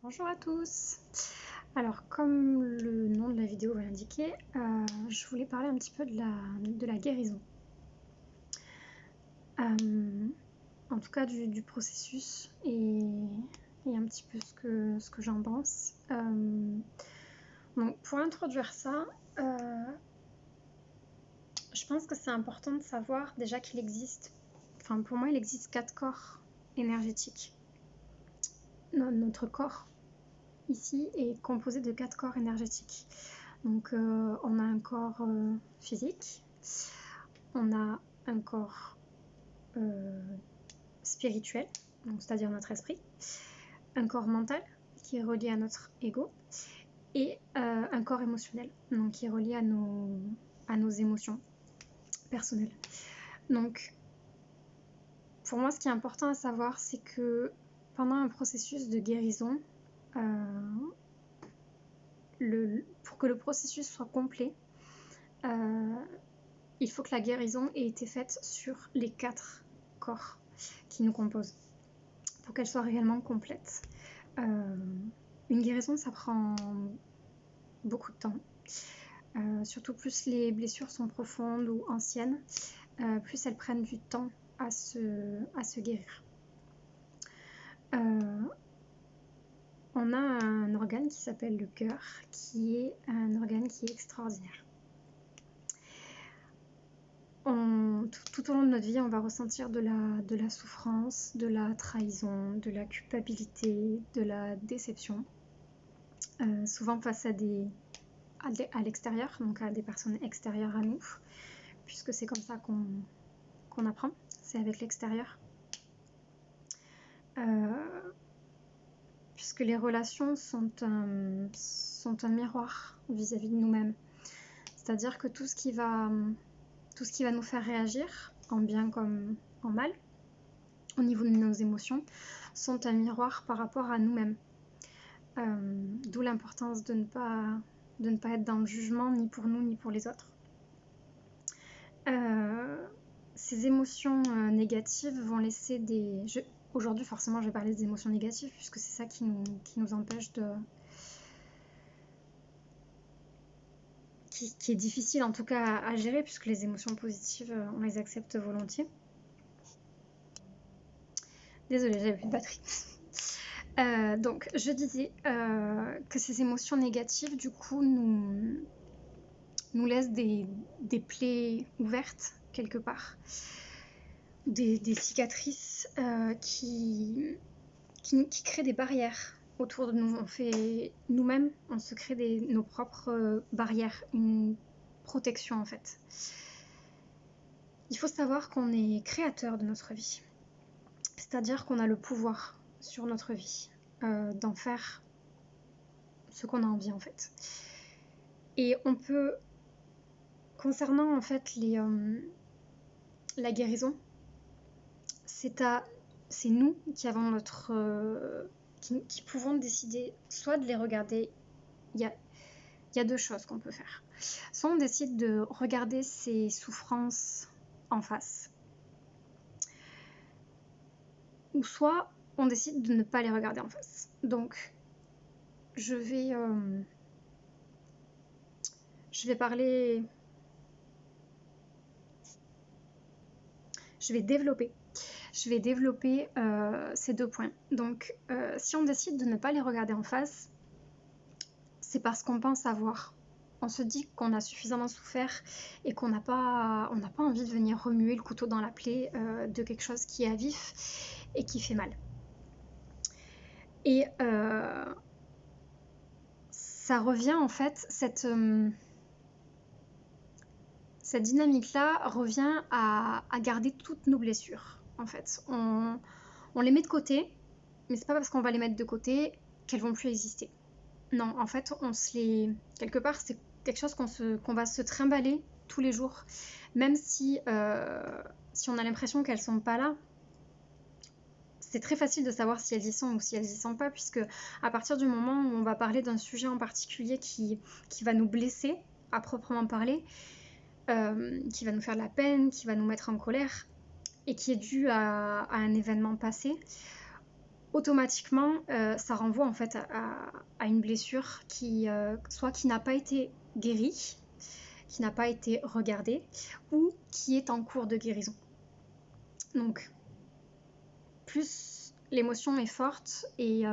Bonjour à tous. Alors, comme le nom de la vidéo va l'indiquer, je voulais parler un petit peu de la guérison. En tout cas du processus et un petit peu ce que j'en pense. Donc, pour introduire ça, je pense que c'est important de savoir déjà qu'il existe, enfin pour moi il existe 4 corps énergétiques. Notre corps ici est composé de 4 corps énergétiques. Donc on a un corps physique, on a un corps spirituel, c'est-à-dire notre esprit, un corps mental qui est relié à notre ego et un corps émotionnel, donc qui est relié à nos émotions personnelles. Donc pour moi ce qui est important à savoir, c'est que pendant un processus de guérison, pour que le processus soit complet, il faut que la guérison ait été faite sur les 4 corps qui nous composent pour qu'elle soit réellement complète. Une guérison, ça prend beaucoup de temps. Surtout plus les blessures sont profondes ou anciennes, plus elles prennent du temps à se guérir. On a un organe qui s'appelle le cœur, qui est un organe qui est extraordinaire. Tout au long de notre vie, on va ressentir de la souffrance, de la trahison, de la culpabilité, de la déception, souvent face à l'extérieur, donc à des personnes extérieures à nous, puisque c'est comme ça qu'on apprend, c'est avec l'extérieur. Puisque les relations sont un miroir vis-à-vis de nous-mêmes. C'est-à-dire que tout ce qui va nous faire réagir, en bien comme en mal, au niveau de nos émotions, sont un miroir par rapport à nous-mêmes. D'où l'importance de ne pas être dans le jugement, ni pour nous, ni pour les autres. Ces émotions négatives vont laisser Aujourd'hui, forcément, je vais parler des émotions négatives, puisque c'est ça qui nous empêche qui est difficile en tout cas à gérer, puisque les émotions positives, on les accepte volontiers. Désolée, j'avais plus de batterie. Donc, je disais que ces émotions négatives, du coup, nous laissent des plaies ouvertes, quelque part. Des cicatrices qui créent des barrières autour de nous. Nous-mêmes, on se crée nos propres barrières, une protection en fait. Il faut savoir qu'on est créateur de notre vie. C'est-à-dire qu'on a le pouvoir sur notre vie, d'en faire ce qu'on a envie en fait. Et on peut, concernant en fait la guérison, c'est nous qui avons qui pouvons décider soit de les regarder. Il y a 2 choses qu'on peut faire. Soit on décide de regarder ces souffrances en face, ou soit on décide de ne pas les regarder en face. Donc je vais développer ces 2 points. Donc si on décide de ne pas les regarder en face, c'est parce qu'on pense avoir. On se dit qu'on a suffisamment souffert et qu'on n'a pas envie de venir remuer le couteau dans la plaie de quelque chose qui est à vif et qui fait mal. Et ça revient en fait, cette dynamique-là revient à garder toutes nos blessures. En fait, on les met de côté, mais c'est pas parce qu'on va les mettre de côté qu'elles vont plus exister. Non, en fait, quelque part, c'est quelque chose qu'on va se trimballer tous les jours. Même si on a l'impression qu'elles sont pas là, c'est très facile de savoir si elles y sont ou si elles y sont pas, puisque à partir du moment où on va parler d'un sujet en particulier qui va nous blesser, à proprement parler, qui va nous faire de la peine, qui va nous mettre en colère, et qui est dû à un événement passé, automatiquement, ça renvoie en fait à une blessure qui, soit qui n'a pas été guérie, qui n'a pas été regardée, ou qui est en cours de guérison. Donc, plus l'émotion est forte et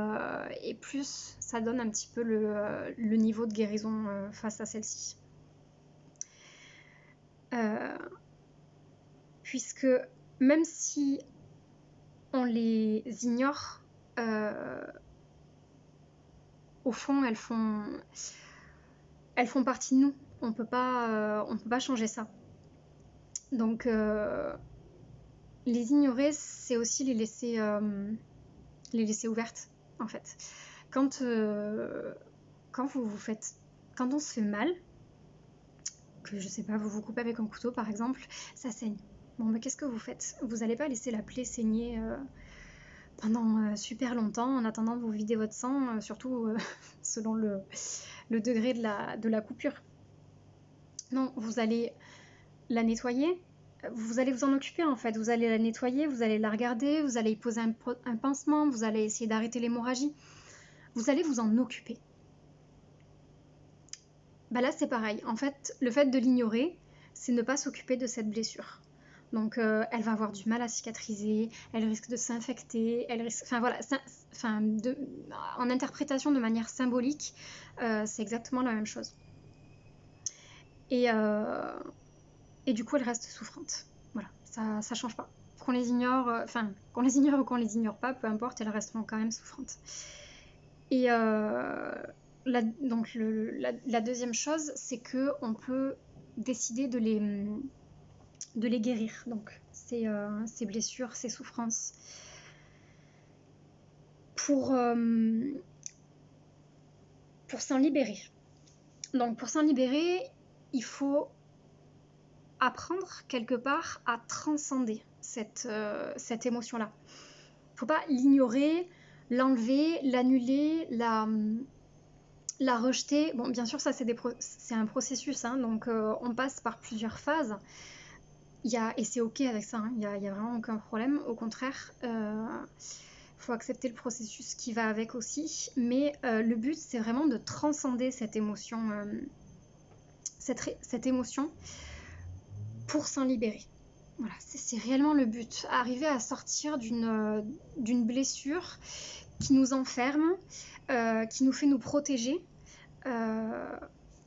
plus ça donne un petit peu le niveau de guérison face à celle-ci. Puisque même si on les ignore, au fond, elles font partie de nous. On peut pas changer ça. Donc, les ignorer, c'est aussi les laisser ouvertes, en fait. Quand on se fait mal, que je sais pas, vous vous coupez avec un couteau par exemple, ça saigne. Bon, mais qu'est-ce que vous faites? Vous n'allez pas laisser la plaie saigner pendant super longtemps en attendant de vous vider votre sang, surtout selon le degré de la coupure. Non, vous allez la nettoyer, vous allez vous en occuper en fait, vous allez la nettoyer, vous allez la regarder, vous allez y poser un pansement, vous allez essayer d'arrêter l'hémorragie, vous allez vous en occuper. Bah là c'est pareil, en fait le fait de l'ignorer, c'est ne pas s'occuper de cette blessure. Donc elle va avoir du mal à cicatriser, elle risque de s'infecter, elle risque, enfin voilà, en interprétation de manière symbolique, c'est exactement la même chose. Et du coup elle reste souffrante. Voilà, ça change pas. Qu'on les ignore, qu'on les ignore ou qu'on les ignore pas, peu importe, elles resteront quand même souffrantes. Et la deuxième chose, c'est que on peut décider de les guérir. Donc ces blessures, ces souffrances, pour s'en libérer. Donc pour s'en libérer, il faut apprendre quelque part à transcender cette émotion-là. Il ne faut pas l'ignorer, l'enlever, l'annuler, la rejeter. Bon, bien sûr, ça c'est un processus, hein, donc on passe par plusieurs phases. Et c'est ok avec ça, hein, il y a vraiment aucun problème. Au contraire, faut accepter le processus qui va avec aussi. Mais le but, c'est vraiment de transcender cette émotion, cette émotion pour s'en libérer. Voilà, c'est réellement le but. Arriver à sortir d'une blessure qui nous enferme, qui nous fait nous protéger.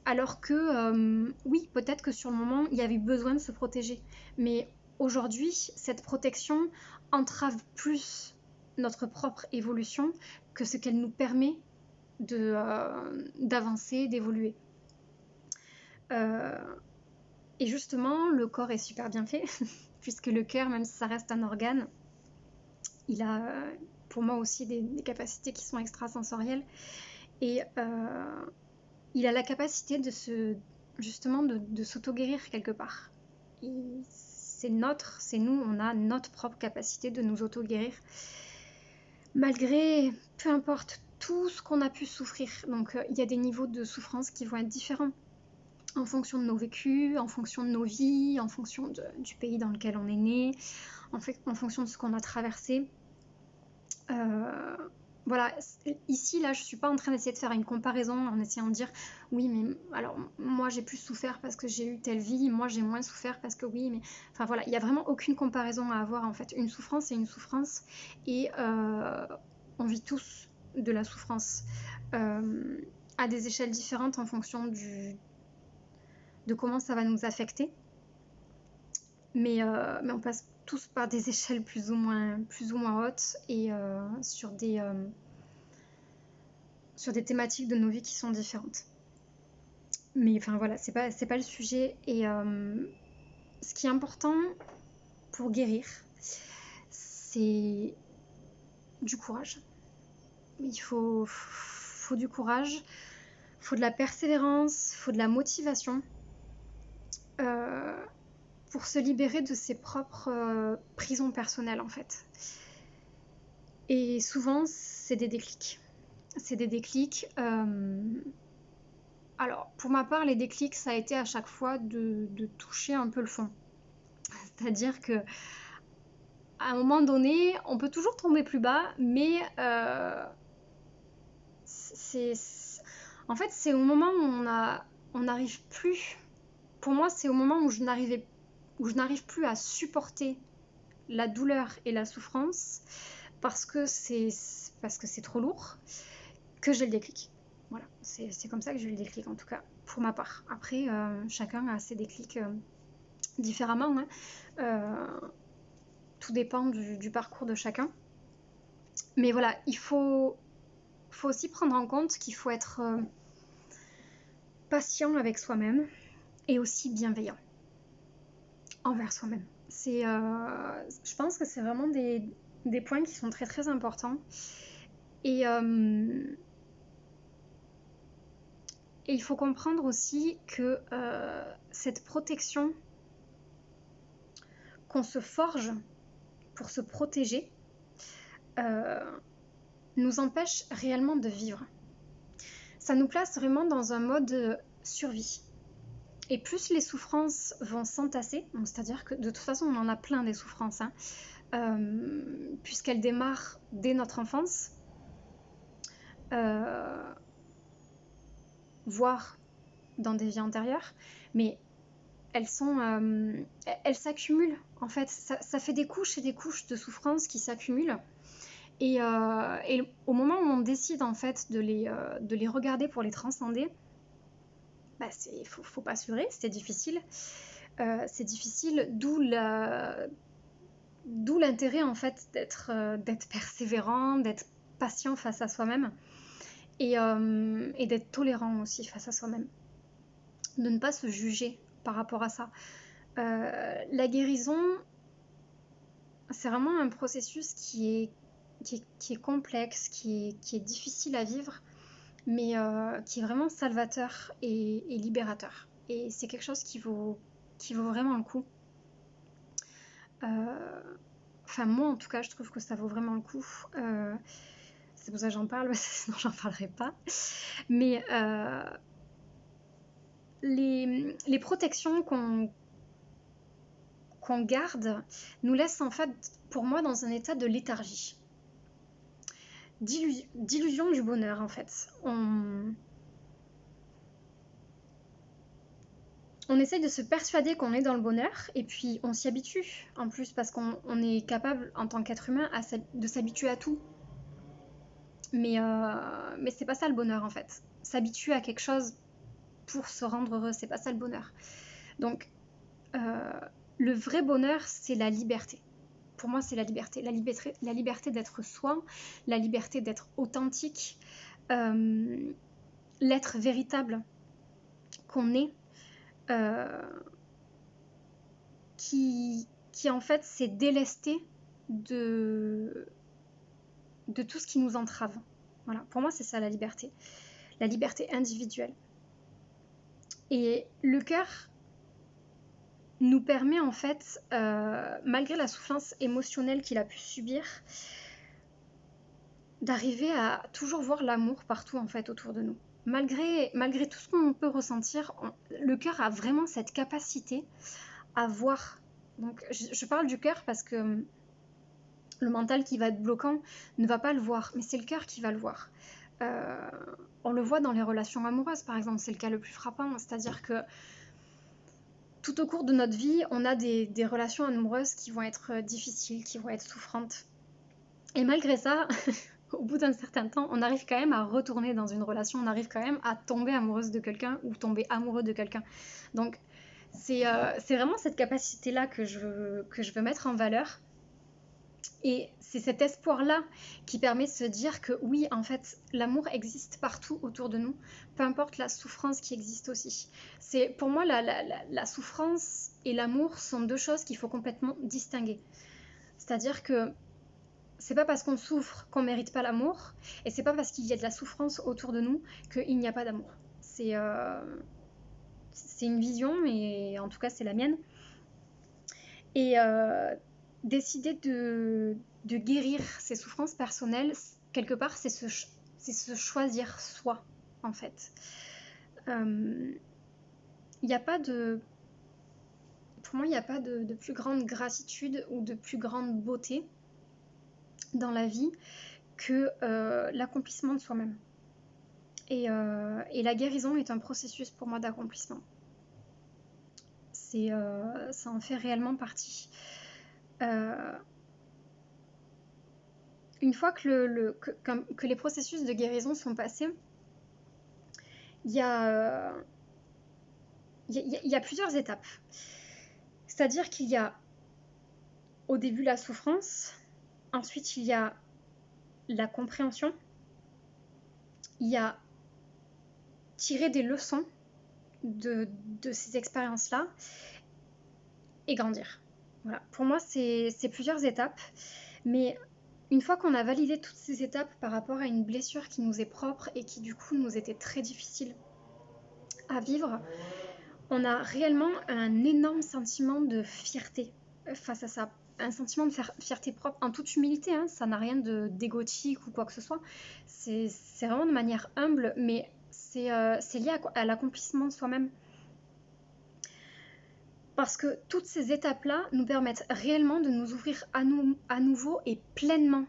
Alors que, oui, peut-être que sur le moment, il y avait besoin de se protéger. Mais aujourd'hui, cette protection entrave plus notre propre évolution que ce qu'elle nous permet d'avancer, d'évoluer. Et justement, le corps est super bien fait, puisque le cœur, même si ça reste un organe, il a pour moi aussi des capacités qui sont extrasensorielles. Et il a la capacité de s'auto-guérir quelque part. C'est nous, on a notre propre capacité de nous auto-guérir. Malgré, peu importe, tout ce qu'on a pu souffrir. Donc il y a des niveaux de souffrance qui vont être différents en fonction de nos vécus, en fonction de nos vies, en fonction du pays dans lequel on est né, en fonction de ce qu'on a traversé. Voilà, ici, là, je suis pas en train d'essayer de faire une comparaison en essayant de dire oui, mais alors moi j'ai plus souffert parce que j'ai eu telle vie, moi j'ai moins souffert parce que oui, mais enfin voilà, il n'y a vraiment aucune comparaison à avoir en fait. Une souffrance, c'est une souffrance et on vit tous de la souffrance à des échelles différentes en fonction de comment ça va nous affecter. Mais on passe tous par des échelles plus ou moins hautes et sur des thématiques de nos vies qui sont différentes. Mais enfin voilà, c'est pas le sujet. Et ce qui est important pour guérir, c'est du courage. Il faut du courage, il faut de la persévérance, il faut de la motivation pour se libérer de ses propres prisons personnelles en fait. Et souvent, c'est des déclics. C'est des déclics. Alors, pour ma part, les déclics, ça a été à chaque fois de toucher un peu le fond. C'est-à-dire que à un moment donné, on peut toujours tomber plus bas, mais c'est, en fait, c'est au moment où on n'arrive plus. Pour moi, c'est au moment où je n'arrive plus à supporter la douleur et la souffrance parce que c'est trop lourd que j'ai le déclic. Voilà, c'est comme ça que j'ai eu le déclic en tout cas, pour ma part. Après, chacun a ses déclics différemment, hein. Tout dépend du parcours de chacun. Mais voilà, il faut aussi prendre en compte qu'il faut être patient avec soi-même et aussi bienveillant envers soi-même. Je pense que c'est vraiment des points qui sont très très importants. Et il faut comprendre aussi que cette protection qu'on se forge pour se protéger nous empêche réellement de vivre. Ça nous place vraiment dans un mode survie. Et plus les souffrances vont s'entasser, c'est-à-dire que de toute façon on en a plein des souffrances, hein, puisqu'elles démarrent dès notre enfance, voire dans des vies antérieures, mais elles s'accumulent en fait, ça fait des couches et des couches de souffrances qui s'accumulent. Et au moment où on décide en fait de les regarder pour les transcender, bah faut pas se leurrer, c'est difficile. D'où l'intérêt en fait d'être persévérant, d'être patient face à soi-même et d'être tolérant aussi face à soi-même. De ne pas se juger par rapport à ça. La guérison, c'est vraiment un processus qui est complexe, qui est difficile à vivre, mais qui est vraiment salvateur et libérateur. Et c'est quelque chose qui vaut vraiment le coup. Enfin, moi, en tout cas, je trouve que ça vaut vraiment le coup. C'est pour ça que j'en parle, sinon j'en parlerai pas. Mais les protections qu'on garde nous laissent en fait, pour moi, dans un état de léthargie. D'illusion du bonheur, en fait. On essaye de se persuader qu'on est dans le bonheur et puis on s'y habitue en plus parce qu'on est capable en tant qu'être humain de s'habituer à tout. Mais c'est pas ça le bonheur en fait. S'habituer à quelque chose pour se rendre heureux, c'est pas ça le bonheur. Donc le vrai bonheur, c'est la liberté. Pour moi, c'est la liberté. La liberté d'être soi, la liberté d'être authentique, l'être véritable qu'on est, qui en fait s'est délesté de tout ce qui nous entrave. Voilà, pour moi, c'est ça la liberté individuelle. Et le cœur nous permet en fait, malgré la souffrance émotionnelle qu'il a pu subir, d'arriver à toujours voir l'amour partout en fait autour de nous. Malgré tout ce qu'on peut ressentir, le cœur a vraiment cette capacité à voir. Donc je parle du cœur parce que le mental qui va être bloquant ne va pas le voir, mais c'est le cœur qui va le voir. On le voit dans les relations amoureuses par exemple, c'est le cas le plus frappant, c'est-à-dire que tout au cours de notre vie, on a des relations amoureuses qui vont être difficiles, qui vont être souffrantes. Et malgré ça, au bout d'un certain temps, on arrive quand même à retourner dans une relation, on arrive quand même à tomber amoureuse de quelqu'un ou tomber amoureux de quelqu'un. Donc c'est vraiment cette capacité-là que je veux mettre en valeur. Et c'est cet espoir-là qui permet de se dire que oui, en fait, l'amour existe partout autour de nous, peu importe la souffrance qui existe aussi. Pour moi, la souffrance et l'amour sont deux choses qu'il faut complètement distinguer. C'est-à-dire que c'est pas parce qu'on souffre qu'on mérite pas l'amour, et c'est pas parce qu'il y a de la souffrance autour de nous qu'il n'y a pas d'amour. C'est une vision, mais en tout cas c'est la mienne. Et décider de guérir ses souffrances personnelles, quelque part, c'est se choisir soi, en fait. Il n'y a pas de pour moi, il n'y a pas de plus grande gratitude ou de plus grande beauté dans la vie que l'accomplissement de soi-même. Et la guérison est un processus pour moi d'accomplissement. Ça en fait réellement partie. Une fois que les processus de guérison sont passés, il y a plusieurs étapes. C'est-à-dire qu'il y a au début la souffrance, ensuite il y a la compréhension, il y a tirer des leçons de ces expériences-là et grandir. Voilà. Pour moi, c'est plusieurs étapes, mais une fois qu'on a validé toutes ces étapes par rapport à une blessure qui nous est propre et qui du coup nous était très difficile à vivre, on a réellement un énorme sentiment de fierté face à ça. Un sentiment de fierté propre, en toute humilité, hein, ça n'a rien d'égotique ou quoi que ce soit. C'est vraiment de manière humble, mais c'est lié à l'accomplissement de soi-même. Parce que toutes ces étapes-là nous permettent réellement de nous ouvrir à nouveau et pleinement,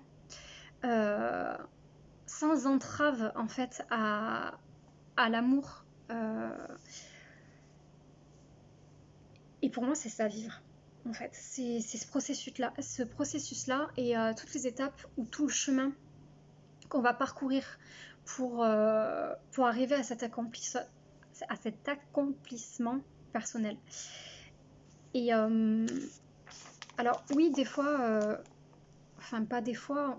sans entrave en fait à l'amour. Et pour moi, c'est ça, vivre. En fait, c'est ce processus-là et toutes les étapes ou tout le chemin qu'on va parcourir pour arriver à cet accomplissement personnel. Et alors oui, des fois, enfin pas des fois,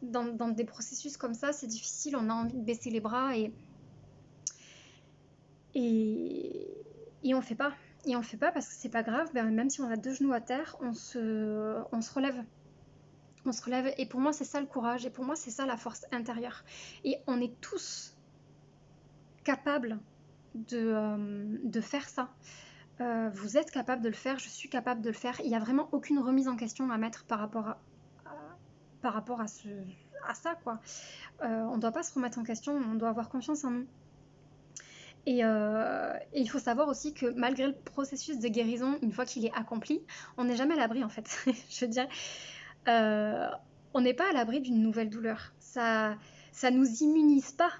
dans des processus comme ça, c'est difficile, on a envie de baisser les bras et on le fait pas. Et on le fait pas parce que c'est pas grave, même si on a 2 genoux à terre, on se relève. On se relève et pour moi c'est ça le courage et pour moi c'est ça la force intérieure. Et on est tous capables de faire ça. Vous êtes capable de le faire, je suis capable de le faire. Il n'y a vraiment aucune remise en question à mettre par rapport à ça, quoi. On ne doit pas se remettre en question, on doit avoir confiance en nous. Et il faut savoir aussi que malgré le processus de guérison, une fois qu'il est accompli, on n'est jamais à l'abri en fait. Je veux dire, on n'est pas à l'abri d'une nouvelle douleur. Ça nous immunise pas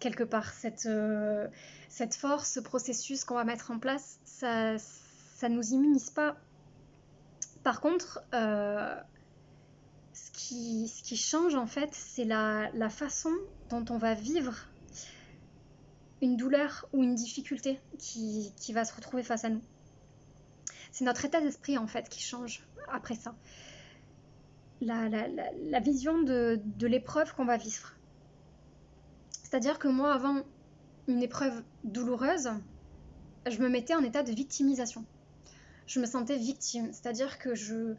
quelque part, cette force, ce processus qu'on va mettre en place, ça nous immunise pas. Par contre, ce qui change en fait, c'est la façon dont on va vivre une douleur ou une difficulté qui va se retrouver face à nous. C'est notre état d'esprit en fait qui change après ça. La vision de l'épreuve qu'on va vivre. C'est-à-dire que moi, avant une épreuve douloureuse, je me mettais en état de victimisation. Je me sentais victime, c'est-à-dire que je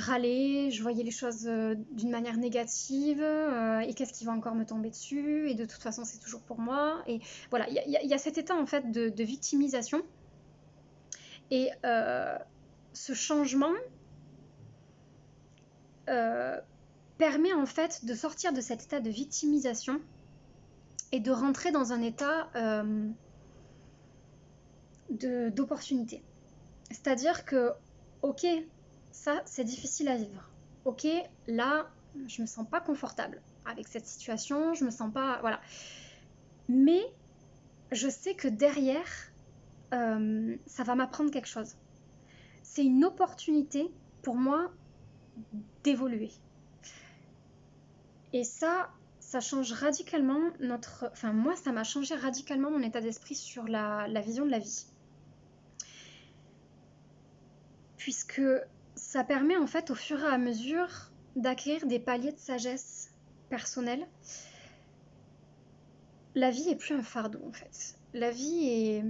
râlais, je voyais les choses d'une manière négative, et qu'est-ce qui va encore me tomber dessus, et de toute façon c'est toujours pour moi, et voilà, il y a cet état en fait de victimisation, et ce changement permet en fait de sortir de cet état de victimisation et de rentrer dans un état d'opportunité. C'est-à-dire que, ok, ça c'est difficile à vivre. Ok, là, je me sens pas confortable avec cette situation, je me sens pas... Voilà. Mais je sais que derrière, ça va m'apprendre quelque chose. C'est une opportunité pour moi d'évoluer. Et ça change radicalement notre... Enfin, moi, ça m'a changé radicalement mon état d'esprit sur la vision de la vie. Puisque ça permet en fait au fur et à mesure d'acquérir des paliers de sagesse personnelle. La vie est plus un fardeau en fait. La vie est...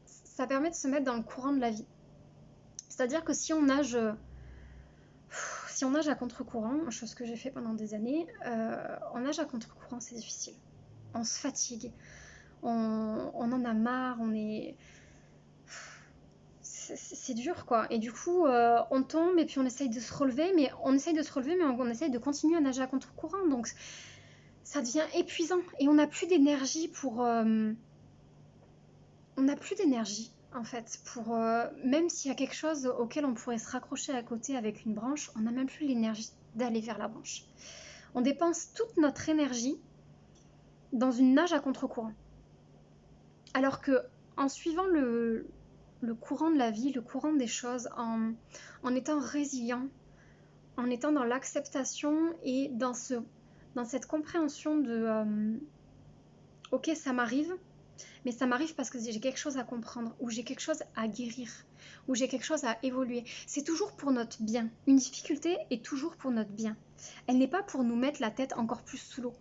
Ça permet de se mettre dans le courant de la vie. C'est-à-dire que si on nage à contre-courant, chose que j'ai fait pendant des années, on nage à contre-courant, c'est difficile. On se fatigue, on en a marre, c'est dur quoi. Et du coup, on tombe et puis on essaye de se relever, mais on essaye de continuer à nager à contre-courant. Donc ça devient épuisant et on n'a plus d'énergie pour on n'a plus d'énergie en fait pour même s'il y a quelque chose auquel on pourrait se raccrocher à côté avec une branche, on n'a même plus l'énergie d'aller vers la branche. On dépense toute notre énergie dans une nage à contre-courant. Alors que en suivant le courant de la vie, le courant des choses, en étant résilient, en étant dans l'acceptation et dans cette compréhension de ok, ça m'arrive, mais ça m'arrive parce que j'ai quelque chose à comprendre, ou j'ai quelque chose à guérir, ou j'ai quelque chose à évoluer. C'est toujours pour notre bien. Une difficulté est toujours pour notre bien. Elle n'est pas pour nous mettre la tête encore plus sous l'eau.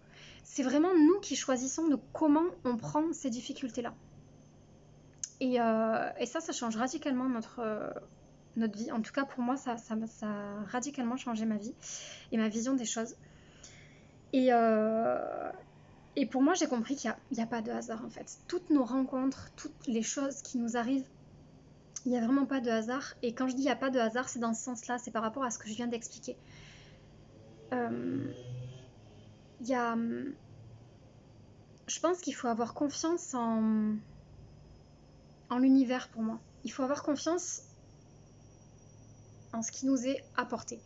C'est vraiment nous qui choisissons de comment on prend ces difficultés-là. Et ça change radicalement notre vie. En tout cas, pour moi, ça a radicalement changé ma vie et ma vision des choses. Et pour moi, j'ai compris qu'il n'y a pas de hasard, en fait. Toutes nos rencontres, toutes les choses qui nous arrivent, il n'y a vraiment pas de hasard. Et quand je dis il n'y a pas de hasard, c'est dans ce sens-là, c'est par rapport à ce que je viens d'expliquer. Je pense qu'il faut avoir confiance en l'univers pour moi. Il faut avoir confiance en ce qui nous est apporté.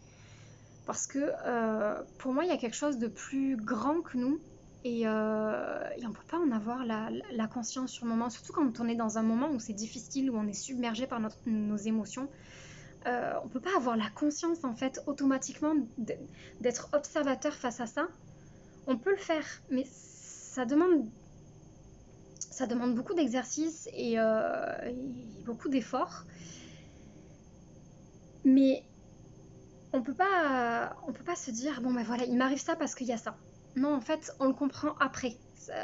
Parce que pour moi, il y a quelque chose de plus grand que nous et on ne peut pas en avoir la conscience sur le moment, surtout quand on est dans un moment où c'est difficile, où on est submergé par nos émotions. On ne peut pas avoir la conscience en fait automatiquement d'être observateur face à ça. On peut le faire, mais ça demande beaucoup d'exercice et beaucoup d'efforts. Mais on peut pas se dire bon ben voilà, il m'arrive ça parce qu'il y a ça. Non, en fait, on le comprend après.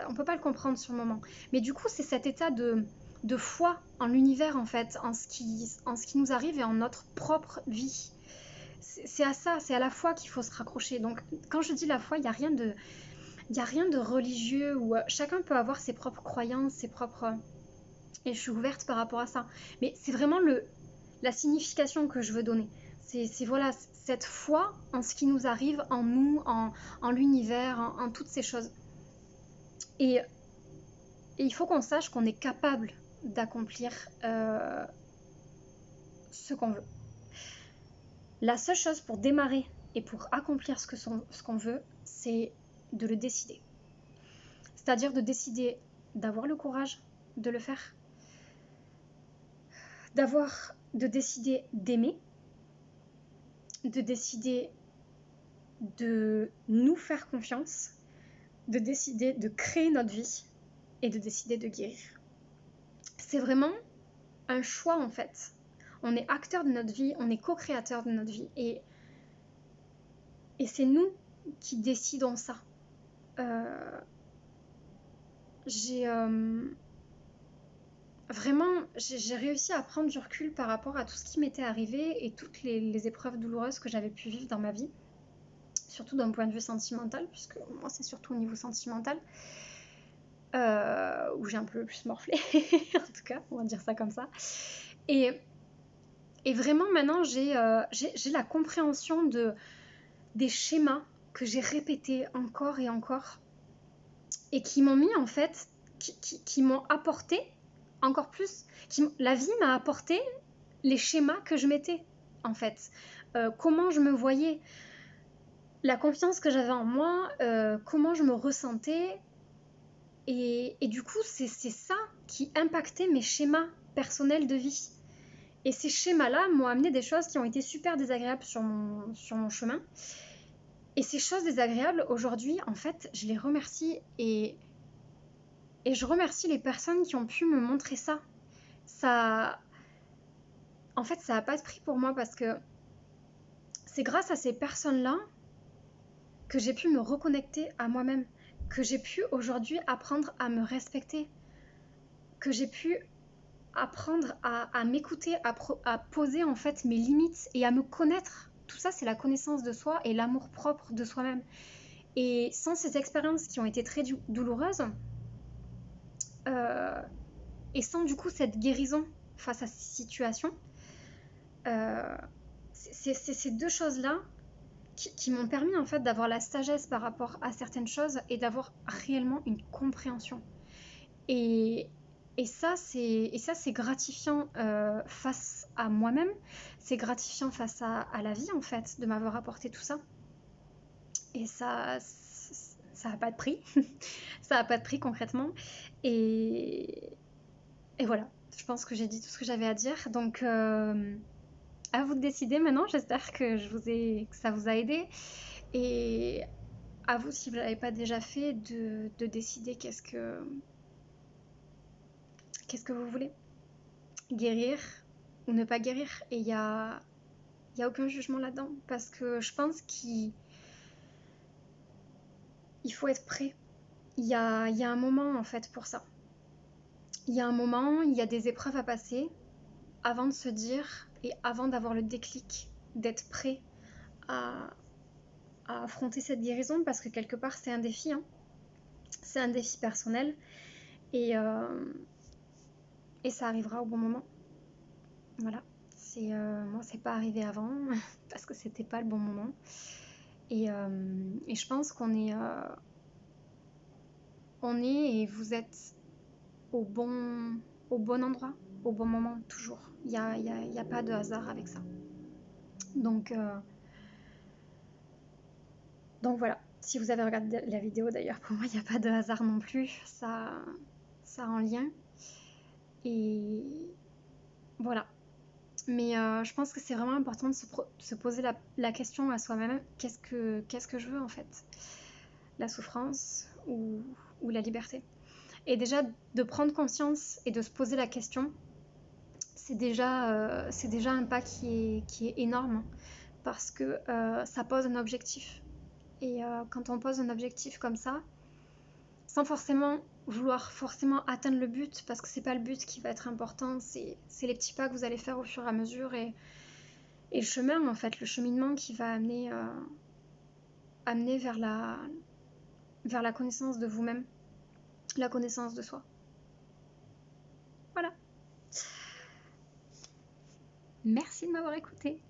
On peut pas le comprendre sur le moment. Mais du coup, c'est cet état de foi en l'univers en fait, en ce qui nous arrive et en notre propre vie. C'est à ça, c'est à la foi qu'il faut se raccrocher. Donc, quand je dis la foi, il y a rien de religieux où chacun peut avoir ses propres croyances, ses propres. Et je suis ouverte par rapport à ça. Mais c'est vraiment la signification que je veux donner. C'est voilà, cette foi en ce qui nous arrive, en nous, en l'univers, en toutes ces choses. Et il faut qu'on sache qu'on est capable d'accomplir ce qu'on veut. La seule chose pour démarrer et pour accomplir ce qu'on veut, c'est de le décider. C'est-à-dire de décider d'avoir le courage de le faire, de décider d'aimer, de décider de nous faire confiance, de décider de créer notre vie et de décider de guérir. C'est vraiment un choix en fait. On est acteur de notre vie, on est co-créateur de notre vie et c'est nous qui décidons ça. J'ai réussi à prendre du recul par rapport à tout ce qui m'était arrivé et toutes les épreuves douloureuses que j'avais pu vivre dans ma vie, surtout d'un point de vue sentimental, puisque moi c'est surtout au niveau sentimental, où j'ai un peu plus morflé, en tout cas, on va dire ça comme ça. Et vraiment maintenant j'ai la compréhension des schémas que j'ai répétés encore et encore, et qui m'ont mis en fait, qui m'ont apporté encore plus, la vie m'a apporté les schémas que je mettais en fait, comment je me voyais, la confiance que j'avais en moi, comment je me ressentais, et du coup c'est ça qui impactait mes schémas personnels de vie. Et ces schémas-là m'ont amené des choses qui ont été super désagréables sur mon chemin. Et ces choses désagréables, aujourd'hui, en fait, je les remercie et je remercie les personnes qui ont pu me montrer ça. En fait, ça n'a pas de prix pour moi parce que c'est grâce à ces personnes-là que j'ai pu me reconnecter à moi-même, que j'ai pu aujourd'hui apprendre à me respecter, que j'ai pu apprendre à m'écouter, à poser en fait mes limites et à me connaître. Tout ça, c'est la connaissance de soi et l'amour propre de soi-même. Et sans ces expériences qui ont été très douloureuses, et sans du coup cette guérison face à ces situations, c'est ces deux choses-là qui m'ont permis en fait d'avoir la sagesse par rapport à certaines choses et d'avoir réellement une compréhension. Et Et ça, c'est gratifiant face à moi-même, c'est gratifiant face à la vie en fait, de m'avoir apporté tout ça. Et ça n'a pas de prix, ça n'a pas de prix concrètement. Et, et voilà, je pense que j'ai dit tout ce que j'avais à dire. Donc à vous de décider maintenant, j'espère que que ça vous a aidé. Et à vous, si vous ne l'avez pas déjà fait, de décider qu'est-ce que vous voulez. Guérir ou ne pas guérir. Et y a aucun jugement là-dedans. Parce que je pense qu'il faut être prêt. Il y a un moment en fait pour ça. Il y a un moment, il y a des épreuves à passer avant de se dire et avant d'avoir le déclic, d'être prêt à, à affronter cette guérison parce que quelque part c'est un défi, hein. C'est un défi personnel et, euh, et ça arrivera au bon moment. Voilà. Moi, c'est pas arrivé avant parce que c'était pas le bon moment. Et je pense on est et vous êtes au au bon endroit, au bon moment, toujours. Y a pas de hasard avec ça. Donc, euh, donc voilà. Si vous avez regardé la vidéo d'ailleurs, pour moi, il n'y a pas de hasard non plus. Ça a un lien. Et voilà. Mais je pense que c'est vraiment important de se poser la question à soi-même, qu'est-ce que je veux en fait? La souffrance ou la liberté? Et déjà, de prendre conscience et de se poser la question, c'est déjà un pas qui est énorme parce que ça pose un objectif. Et quand on pose un objectif comme ça, sans forcément vouloir forcément atteindre le but, parce que c'est pas le but qui va être important, c'est les petits pas que vous allez faire au fur et à mesure et le chemin en fait, le cheminement qui va amener vers la connaissance de vous-même, la connaissance de soi. Voilà. Merci de m'avoir écouté.